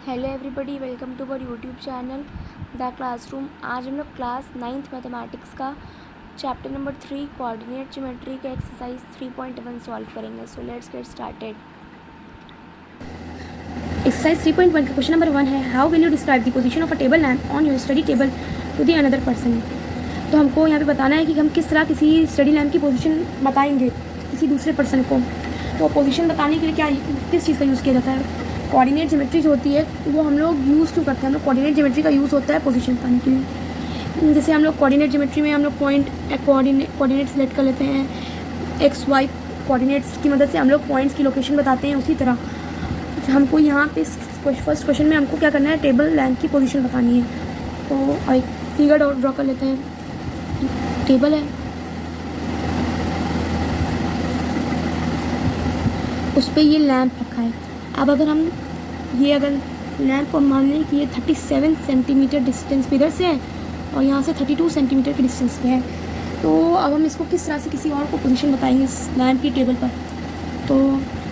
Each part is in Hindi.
Hello everybody, welcome to our YouTube channel the classroom. आज हम लोग क्लास 9th मैथमेटिक्स का चैप्टर नंबर 3 कोऑर्डिनेट ज्योमेट्री का एक्सरसाइज 3.1 सॉल्व करेंगे। So let's get started. Exercise 3.1 का क्वेश्चन नंबर 1 है, how will you describe the position of a table lamp on your study table to the another person. तो हमको यहाँ पे बताना है कि हम किस तरह किसी स्टडी लैम्प की पोजीशन बताएंगे किसी दूसरे पर्सन को। तो पोजीशन बताने के लिए क्या किस चीज़ का यूज़ किया जाता है? कोऑर्डिनेट ज्योमेट्री जो होती है वो हम लोग यूज़ क्यों करते हैं? हम लोग कोऑर्डिनेट ज्योमेट्री का यूज़ होता है पोजीशन बताने के लिए। जैसे हम लोग कोऑर्डिनेट ज्योमेट्री में हम लोग कोऑर्डिनेट सेलेक्ट कर लेते हैं, एक्स वाई कोऑर्डिनेट्स की मदद से हम लोग पॉइंट्स की लोकेशन बताते हैं। उसी तरह हमको यहाँ पे फर्स्ट क्वेश्चन में हमको क्या करना है, टेबल लैम्प की पोजीशन बतानी है। तो एक फिगर ड्रॉ कर लेते हैं। टेबल है, उस पर ये लैम्प रखा है। अब अगर लैम्प को मान लें कि ये 37 सेंटीमीटर डिस्टेंस पे इधर से है और यहाँ से 32 सेंटीमीटर के डिस्टेंस पे है, तो अब हम इसको किस तरह से किसी और को पोजीशन बताएंगे इस लैम्प की टेबल पर। तो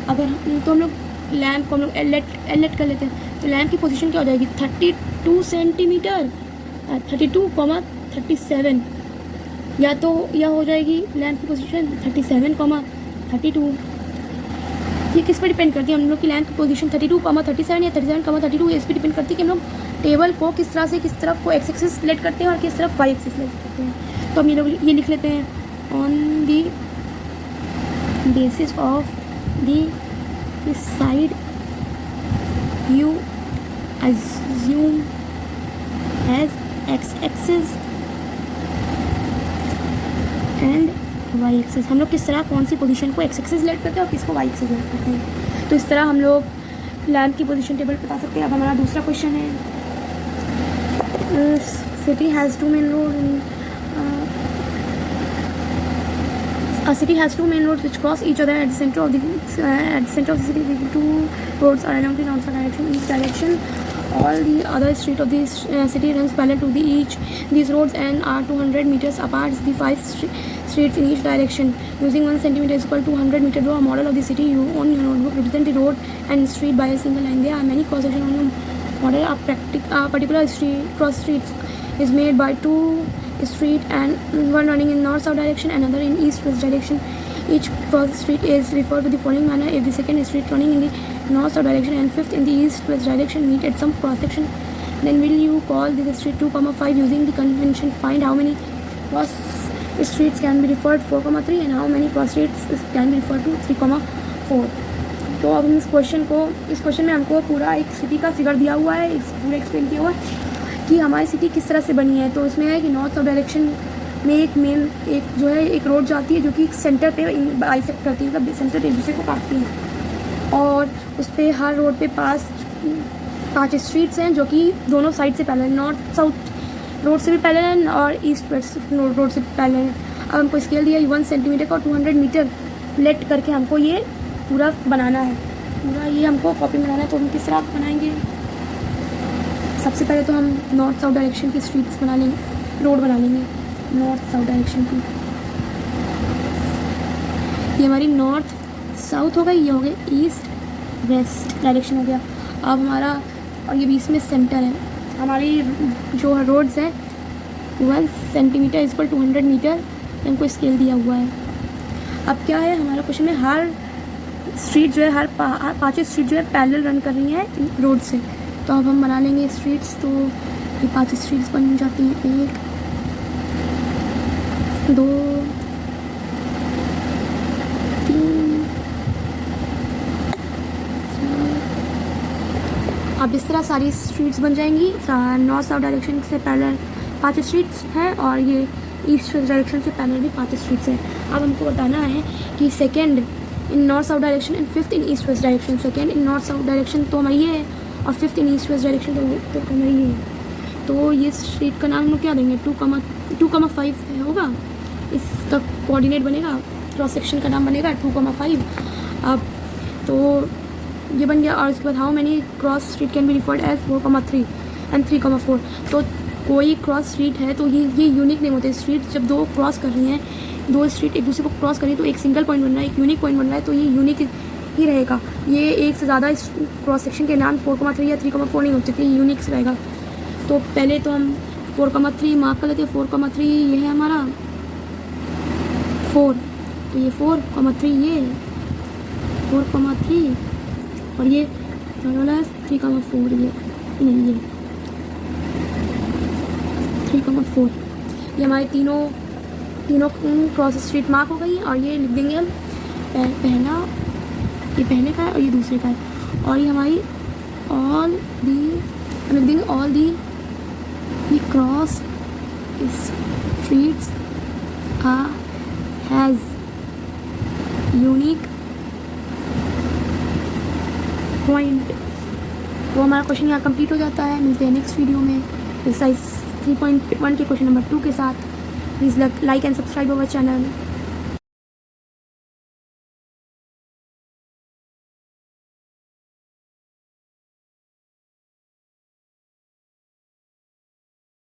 हम लोग लैम्प को हम लोग एलेट कर लेते हैं। तो लैम्प की पोजीशन क्या हो जाएगी, 32 सेंटीमीटर 32,37, या हो जाएगी लैम्प की पोजीशन 37,32। ये किस पर डिपेंड करती है? हम लोग की लैम्प की पोजीशन 32,37 या 37,32 इस पर डिपेंड करती है कि हम लोग टेबल को किस तरह से किस तरफ को एक्स एक्सिस सेलेक्ट करते हैं और किस तरफ वाई एक्सिस सेलेक्ट करते हैं। तो हम ये लिख लेते हैं, on the basis of the side you assume as x axis एंड वाई एक्सिस। हम लोग किस तरह कौन सी पोजीशन को एक्स एक्सिस सेलेक्ट करते हैं और किसको वाई एक्सिस सेलेक्ट करते हैं। तो इस तरह हम लोग लैम्प की पोजीशन टेबल बता सकते हैं। अब हमारा दूसरा क्वेश्चन है, city has two main road A city has two main roads which cross each other at the center of the city. The two roads are along the north direction. Each direction, all the other street of this city runs parallel to each. These roads and are 200 meters apart. The five streets in each direction. Using 1 centimeter is equal to 100 meter. Draw a model of the city you on your notebook. Represent the road and street by a single line. There are many cross sections on your model. A particular cross streets is made by two street and one running in north-south direction, another in east-west direction. Each cross street is referred to the following manner: if the second street running in the north-south direction and fifth in the east-west direction meet at some cross section, then will you call this street 2,5 using the convention. Find how many cross streets can be referred 4,3 and how many cross streets can be referred to 3,4. तो अब हम इस क्वेश्चन में हमको पूरा एक सिटी का फिगर दिया हुआ है, पूरा एक्सप्लेन किया हुआ है कि हमारी सिटी किस तरह से बनी है। तो इसमें है कि नॉर्थ साउथ डायरेक्शन में एक रोड जाती है जो कि सेंटर पे बाइसेक्ट करती है, मतलब सेंटर पे एक दूसरे को काटती है। और उस पर हर रोड पे पांच स्ट्रीट्स हैं जो कि दोनों साइड से पैरेलल, नॉर्थ साउथ रोड से भी पैरेलल है और ईस्ट वेस्ट रोड से भी पैरेलल है। अब हमको स्केल दिया 1 सेंटीमीटर का 200 मीटर लेट करके हमको ये पूरा बनाना है। पूरा ये हमको कॉपी बनाना है। तो हम किस तरह बनाएंगे? सबसे पहले तो हम नॉर्थ साउथ डायरेक्शन की स्ट्रीट्स बना लेंगे, रोड बना लेंगे नॉर्थ साउथ डायरेक्शन की। ये हमारी नॉर्थ साउथ हो गई, ये हो गए ईस्ट वेस्ट डायरेक्शन हो गया। अब हमारा, और ये बीच में सेंटर है, हमारी जो रोड्स हैं 1 सेंटीमीटर इज इक्वल 200 मीटर हमको स्केल दिया हुआ है। अब क्या है हमारा क्वेश्चन में, हर स्ट्रीट जो है, हर 5 स्ट्रीट जो है पैरेलल रन कर रही हैं रोड से। तो अब हम बना लेंगे स्ट्रीट्स। तो ये 5 स्ट्रीट्स बन जाती हैं, 1 2 3 4। अब इस तरह सारी स्ट्रीट्स बन जाएंगी। नॉर्थ साउथ डायरेक्शन से पैरेलल 5 स्ट्रीट्स हैं और ये ईस्ट वेस्ट डायरेक्शन से पैरेलल भी 5 स्ट्रीट्स हैं। अब हमको बताना है कि second in north south direction and fifth in east west direction. Second in north south direction तो हमारी ये है और फिफ्थ इन ईस्ट वेस्ट डायरेक्शन तो हमारी ये है। तो ये स्ट्रीट का नाम हम लोग क्या देंगे, 2,5 होगा। इसका कोऑर्डिनेट बनेगा, क्रॉस सेक्शन का नाम बनेगा 2,5। अब तो ये बन गया। और उसके बाद how many cross street can be referred as 4,3 and 3,4। तो कोई क्रॉस स्ट्रीट है तो ये यूनिक नेम होते हैं। स्ट्रीट जब दो क्रॉस कर रही हैं, 2 स्ट्रीट एक दूसरे को क्रॉस करें तो एक सिंगल पॉइंट बन रहा है, एक यूनिक पॉइंट बन रहा है, तो ये ही रहेगा। ये एक से ज़्यादा क्रॉस सेक्शन के नाम 4,3 या 3,4 नहीं हो सकते, यूनिक्स रहेगा। तो पहले तो हम 4,3 मार्क कर लेते हैं। 4,3 ये है हमारा 4, तो ये 4,3 ये 4,3 और ये 3,4 ये नहीं ये 3,4। ये हमारे तीनों क्रॉस स्ट्रीट मार्क हो गई। और ये लिख देंगे हम पहला, ये पहले का है और ये दूसरे का है। और ये हमारी ऑल दी लिख देंगे all the cross streets has unique point. तो हमारा क्वेश्चन यहाँ कंप्लीट हो जाता है। मिलते हैं नेक्स्ट वीडियो में एक्सरसाइज 3.1 के क्वेश्चन नंबर 2 के साथ। Please like and subscribe our channel.